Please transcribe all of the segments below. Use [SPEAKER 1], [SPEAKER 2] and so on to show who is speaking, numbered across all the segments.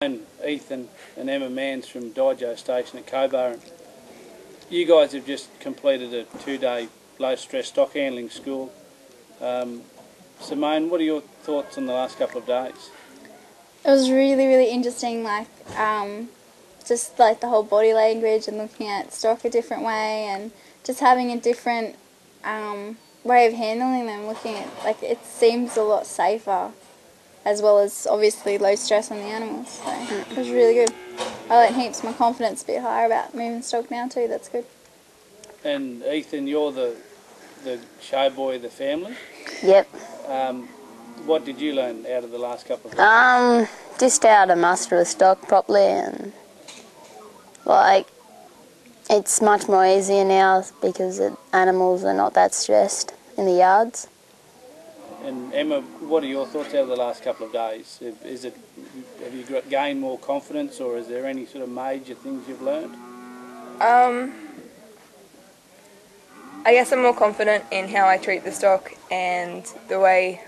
[SPEAKER 1] Ethan and Emma Manns from Dijo Station at Cobar. You guys have just completed a 2-day low-stress stock handling school. Simone, what are your thoughts on the last couple of days?
[SPEAKER 2] It was really interesting, just like the whole body language and looking at stock a different way and just having a different way of handling them, looking at, it seems a lot safer, as well as obviously low stress on the animals, so it was really good. I like heaps, my confidence a bit higher about moving stock now too, that's good.
[SPEAKER 1] And Ethan, you're the show boy of the family?
[SPEAKER 3] Yep.
[SPEAKER 1] What did you learn out of the last couple of days?
[SPEAKER 3] Just how to muster a stock properly, and it's much more easier now because animals are not that stressed in the yards.
[SPEAKER 1] And Emma, what are your thoughts out of the last couple of days? Have you gained more confidence, or is there any sort of major things you've learned?
[SPEAKER 4] I guess I'm more confident in how I treat the stock, and the way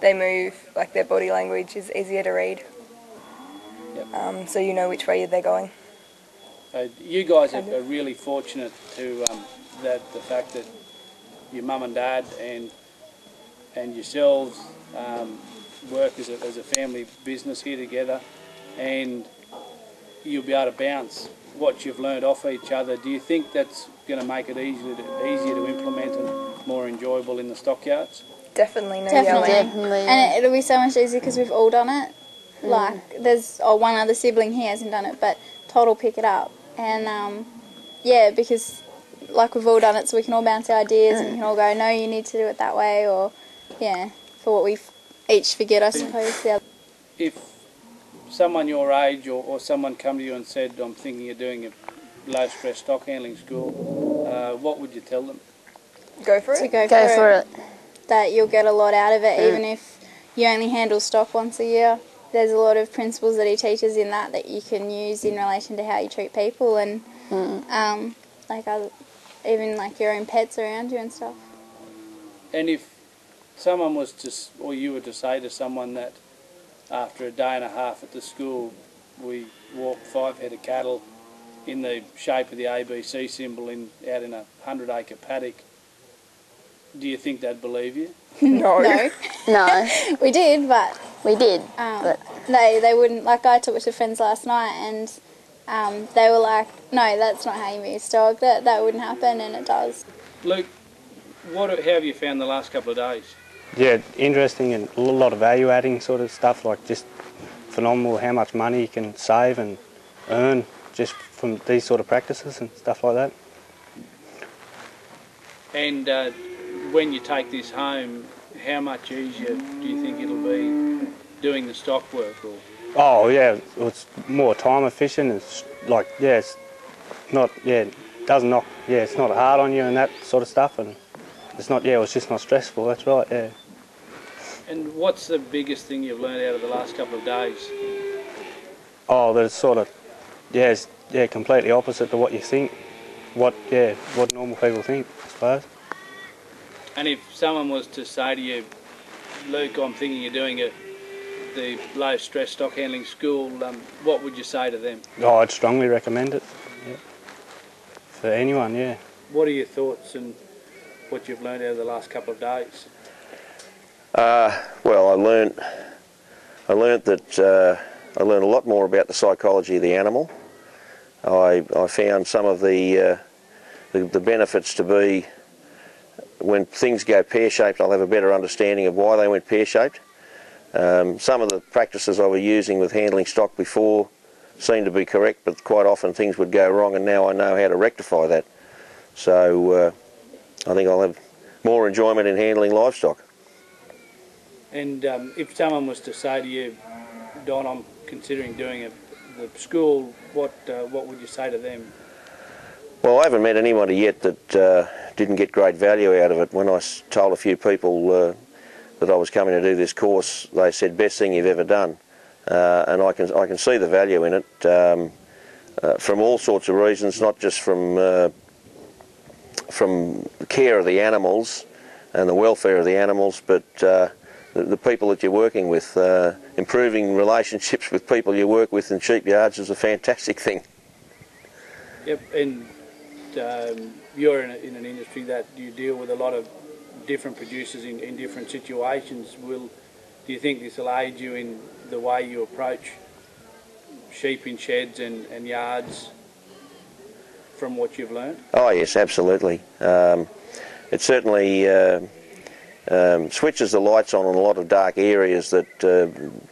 [SPEAKER 4] they move, like their body language is easier to read. Yep. So you know which way they're going.
[SPEAKER 1] You guys are really fortunate to the fact that your mum and dad and yourselves work as a family business here together, and you'll be able to bounce what you've learned off each other. Do you think that's going to make it easier to implement and more enjoyable in the stockyards?
[SPEAKER 4] Definitely,
[SPEAKER 2] Definitely. And it'll be so much easier because we've all done it. There's one other sibling here hasn't done it, but Todd will pick it up. And because we've all done it, so we can all bounce our ideas and we can all go, no, you need to do it that way, or for what we each forget, I suppose. Yeah.
[SPEAKER 1] If someone your age or someone come to you and said, I'm thinking of doing a low stress stock handling school, what would you tell them?
[SPEAKER 4] Go for it.
[SPEAKER 2] Go for it. That you'll get a lot out of it, even if you only handle stock once a year. There's a lot of principles that he teaches in that you can use in relation to how you treat people and even your own pets around you and stuff.
[SPEAKER 1] And if someone was to, or you were to say to someone that after a day and a half at the school we walked 5 head of cattle in the shape of the ABC symbol out in a 100-acre paddock, do you think they'd believe you?
[SPEAKER 4] No.
[SPEAKER 3] No.
[SPEAKER 2] We did, but...
[SPEAKER 3] We did,
[SPEAKER 2] but... They wouldn't... I took it to friends last night and they were like, no, that's not how you move stock. That wouldn't happen, and it does.
[SPEAKER 1] Luke, how have you found the last couple of days?
[SPEAKER 5] Yeah, interesting and a lot of value-adding sort of stuff, just phenomenal how much money you can save and earn just from these sort of practices and stuff like that. And
[SPEAKER 1] when you take this home, how much easier do you think it'll be doing the stock work? Or?
[SPEAKER 5] Oh yeah, it's more time efficient. It's it's not doesn't knock it's not hard on you and that sort of stuff, and it's not it's just not stressful. That's right. Yeah.
[SPEAKER 1] And what's the biggest thing you've learned out of the last couple of days?
[SPEAKER 5] Oh, that it's sort of it's completely opposite to what you think. What normal people think, I suppose.
[SPEAKER 1] And if someone was to say to you, Luke, I'm thinking of doing the low stress stock handling school, what would you say to them?
[SPEAKER 5] Oh, I'd strongly recommend it. Yeah. For anyone, yeah.
[SPEAKER 1] What are your thoughts and what you've learned out of the last couple of days?
[SPEAKER 6] Well, I learned that I learned a lot more about the psychology of the animal. I found some of the benefits to be when things go pear-shaped. I'll have a better understanding of why they went pear-shaped. Some of the practices I was using with handling stock before seemed to be correct, but quite often things would go wrong, and now I know how to rectify that. So I think I'll have more enjoyment in handling livestock.
[SPEAKER 1] And if someone was to say to you, Don, I'm considering doing the school, what would you say to them?
[SPEAKER 6] Well, I haven't met anybody yet that didn't get great value out of it. When I told a few people that I was coming to do this course, they said, best thing you've ever done. And I can see the value in it from all sorts of reasons, not just from the care of the animals and the welfare of the animals, but the people that you're working with. Improving relationships with people you work with in sheep yards is a fantastic thing.
[SPEAKER 1] Yep, and you're in an industry that you deal with a lot of different producers in different situations. Do you think this will aid you in the way you approach sheep in sheds and yards from what you've learned?
[SPEAKER 6] Oh yes, absolutely. It certainly switches the lights on in a lot of dark areas that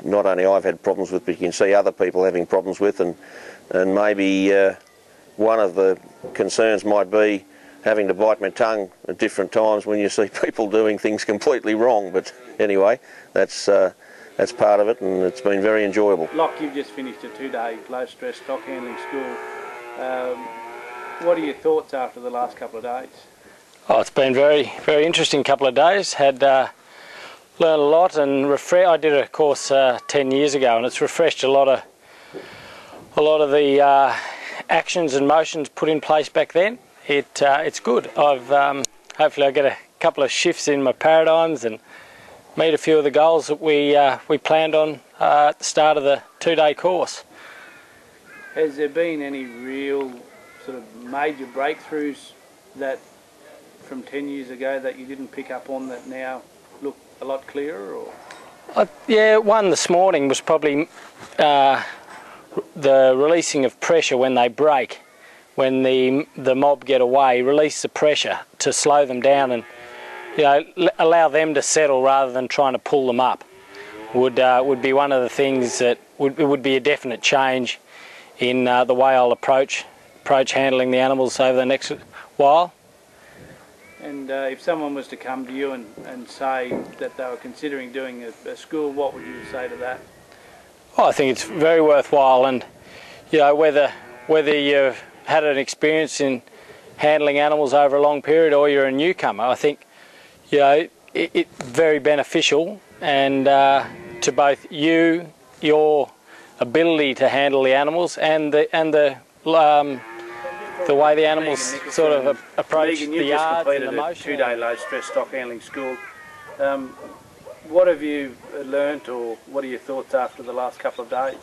[SPEAKER 6] not only I've had problems with, but you can see other people having problems with, and maybe one of the concerns might be having to bite my tongue at different times when you see people doing things completely wrong. But anyway, that's part of it, and it's been very enjoyable.
[SPEAKER 1] Locke, you've just finished a 2-day low-stress stock handling school. What are your thoughts after the last couple of days?
[SPEAKER 7] Oh, it's been very, very interesting couple of days. Had learned a lot, and I did a course 10 years ago, and it's refreshed a lot of the actions and motions put in place back then. It's good. Hopefully I get a couple of shifts in my paradigms and meet a few of the goals that we planned on at the start of the 2-day course.
[SPEAKER 1] Has there been any real sort of major breakthroughs that from 10 years ago that you didn't pick up on that now look a lot clearer? Or?
[SPEAKER 7] Yeah, one this morning was probably the releasing of pressure when they break. When the mob get away, release the pressure to slow them down and allow them to settle rather than trying to pull them up. Would be one of the things that would be a definite change in the way I'll approach handling the animals over the next while.
[SPEAKER 1] And if someone was to come to you and say that they were considering doing a school, what would you say to that?
[SPEAKER 7] Oh, I think it's very worthwhile, and whether you've had an experience in handling animals over a long period or you're a newcomer, I think it's very beneficial, and to both you, your ability to handle the animals, and the way the animals sort of approach the yard and the motion.
[SPEAKER 1] A 2-day low-stress stock handling school. What have you learnt, or what are your thoughts after the last couple of days?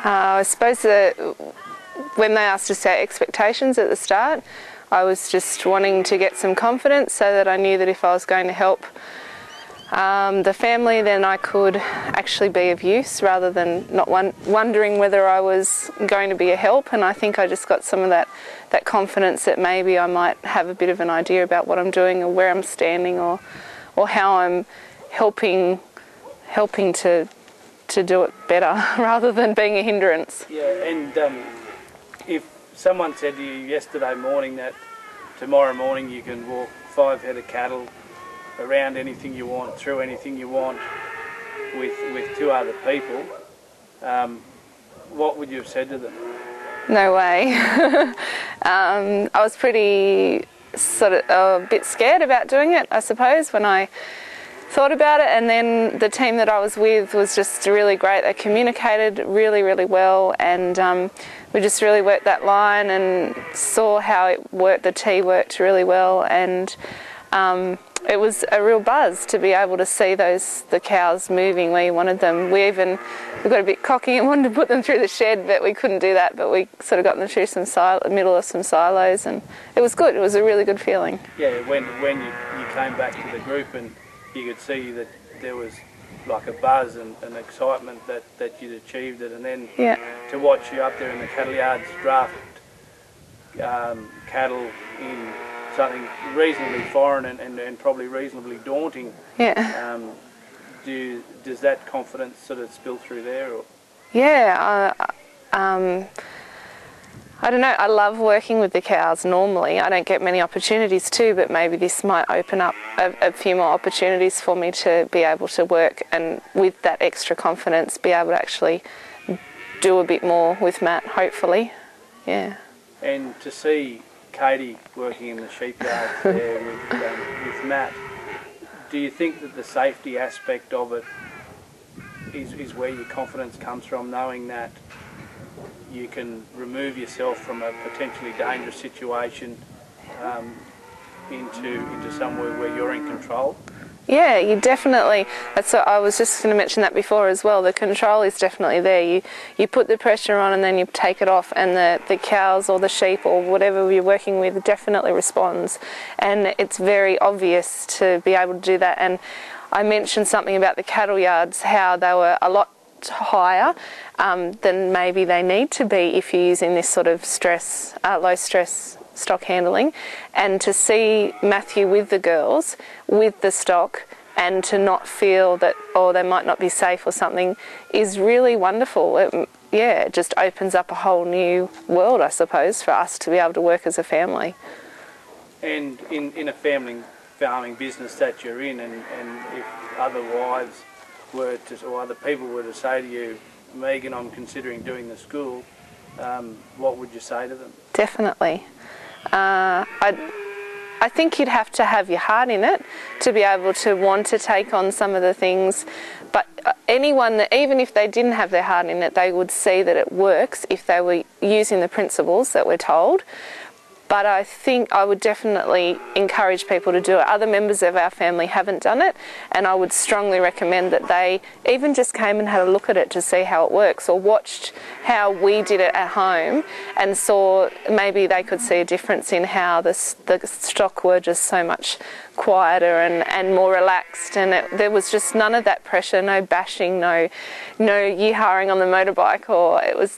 [SPEAKER 4] I suppose that when they asked us our expectations at the start, I was just wanting to get some confidence so that I knew that if I was going to help the family, then I could actually be of use rather than not wondering whether I was going to be a help. And I think I just got some of that confidence that maybe I might have a bit of an idea about what I'm doing or where I'm standing or how I'm helping to do it better rather than being a hindrance.
[SPEAKER 1] Yeah, and if someone said to you yesterday morning that tomorrow morning you can walk 5 head of cattle around anything you want, through anything you want with 2 other people, what would you have said to them?
[SPEAKER 4] No way. I was pretty sort of a bit scared about doing it, I suppose, when I thought about it, and then the team that I was with was just really great. They communicated really, really well, and we just really worked that line and saw how it worked. The tea worked really well, and it was a real buzz to be able to see the cows moving where you wanted them. We got a bit cocky and wanted to put them through the shed, but we couldn't do that. But we sort of got them through the middle of some silos, and it was good. It was a really good feeling.
[SPEAKER 1] Yeah, when you came back to the group and you could see that there was like a buzz and excitement that you'd achieved it, and then to watch you up there in the cattle yards draft cattle in something reasonably foreign and probably reasonably daunting.
[SPEAKER 4] Yeah.
[SPEAKER 1] Does that confidence sort of spill through there? Or?
[SPEAKER 4] Yeah. I don't know, I love working with the cows normally. I don't get many opportunities to, but maybe this might open up a few more opportunities for me to be able to work, and with that extra confidence be able to actually do a bit more with Matt, hopefully. Yeah.
[SPEAKER 1] And to see Katie working in the sheep yard there with Matt, do you think that the safety aspect of it is where your confidence comes from, knowing that you can remove yourself from a potentially dangerous situation into somewhere where you're in control?
[SPEAKER 8] Yeah, you definitely, that's what I was just going to mention that before as well. The control is definitely there. You put the pressure on and then you take it off, and the cows or the sheep or whatever you're working with definitely responds. And it's very obvious to be able to do that. And I mentioned something about the cattle yards, how they were a lot higher than maybe they need to be if you're using this sort of low stress stock handling. And to see Matthew with the girls, with the stock, and to not feel that, oh, they might not be safe or something, is really wonderful. It just opens up a whole new world, I suppose, for us to be able to work as a family.
[SPEAKER 1] And in a family farming business that you're in, and if other wives were to, or other people were to say to you, Megan, I'm considering doing the school, what would you say to them?
[SPEAKER 8] Definitely. I think you'd have to have your heart in it to be able to want to take on some of the things, but anyone that, even if they didn't have their heart in it, they would see that it works if they were using the principles that we're told. But I think I would definitely encourage people to do it. Other members of our family haven't done it, and I would strongly recommend that they even just came and had a look at it to see how it works, or watched how we did it at home and saw maybe they could see a difference in how the stock were just so much quieter and more relaxed, and there was just none of that pressure, no bashing, no yee-hawing on the motorbike,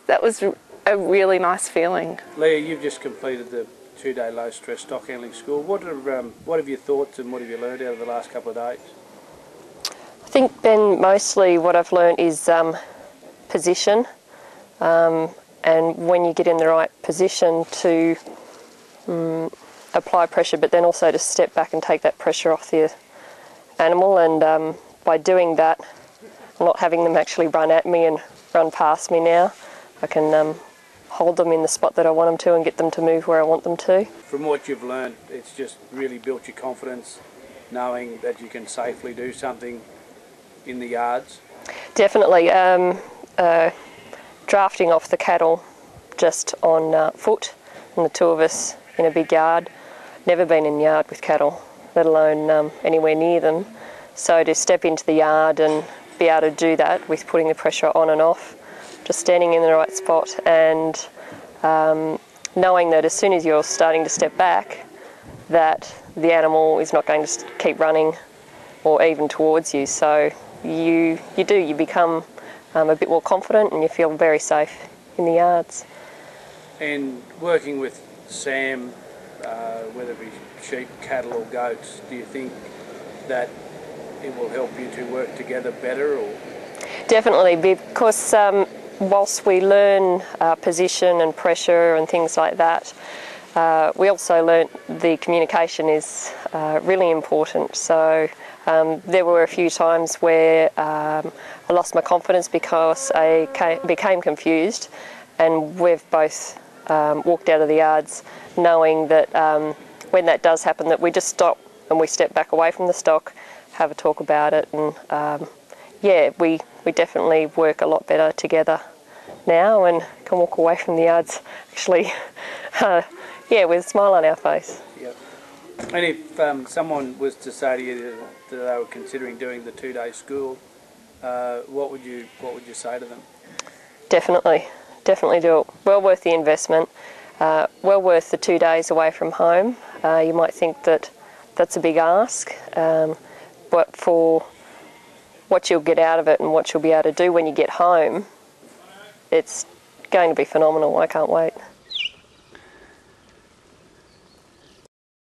[SPEAKER 8] that was a really nice feeling.
[SPEAKER 1] Leah, you've just completed the 2-day low stress stock handling school. What have your thoughts and what have you learned out of the last couple of days?
[SPEAKER 9] I think, Ben, mostly what I've learned is position, and when you get in the right position to apply pressure, but then also to step back and take that pressure off the animal, and by doing that, not having them actually run at me and run past me now, I can hold them in the spot that I want them to and get them to move where I want them to.
[SPEAKER 1] From what you've learned, it's just really built your confidence, knowing that you can safely do something in the yards?
[SPEAKER 9] Definitely. Drafting off the cattle just on foot, and the two of us in a big yard. Never been in yard with cattle, let alone anywhere near them. So to step into the yard and be able to do that with putting the pressure on and off, just standing in the right spot, and knowing that as soon as you're starting to step back, that the animal is not going to keep running or even towards you. So you become a bit more confident, and you feel very safe in the yards.
[SPEAKER 1] And working with Sam, whether it be sheep, cattle or goats, do you think that it will help you to work together better? Or? Definitely,
[SPEAKER 9] because whilst we learn position and pressure and things like that, we also learnt the communication is really important. So there were a few times where I lost my confidence because I became confused, and we've both walked out of the yards knowing that when that does happen, that we just stop and we step back away from the stock, have a talk about it, and yeah, we definitely work a lot better together now and can walk away from the yards actually yeah, with a smile on our face.
[SPEAKER 1] Yep. And if someone was to say to you that they were considering doing the 2-day school, what would you say to them? Definitely
[SPEAKER 9] do it. Well worth the investment, well worth the 2 days away from home. You might think that that's a big ask, but for what you'll get out of it and what you'll be able to do when you get home, it's going to be phenomenal. I can't wait.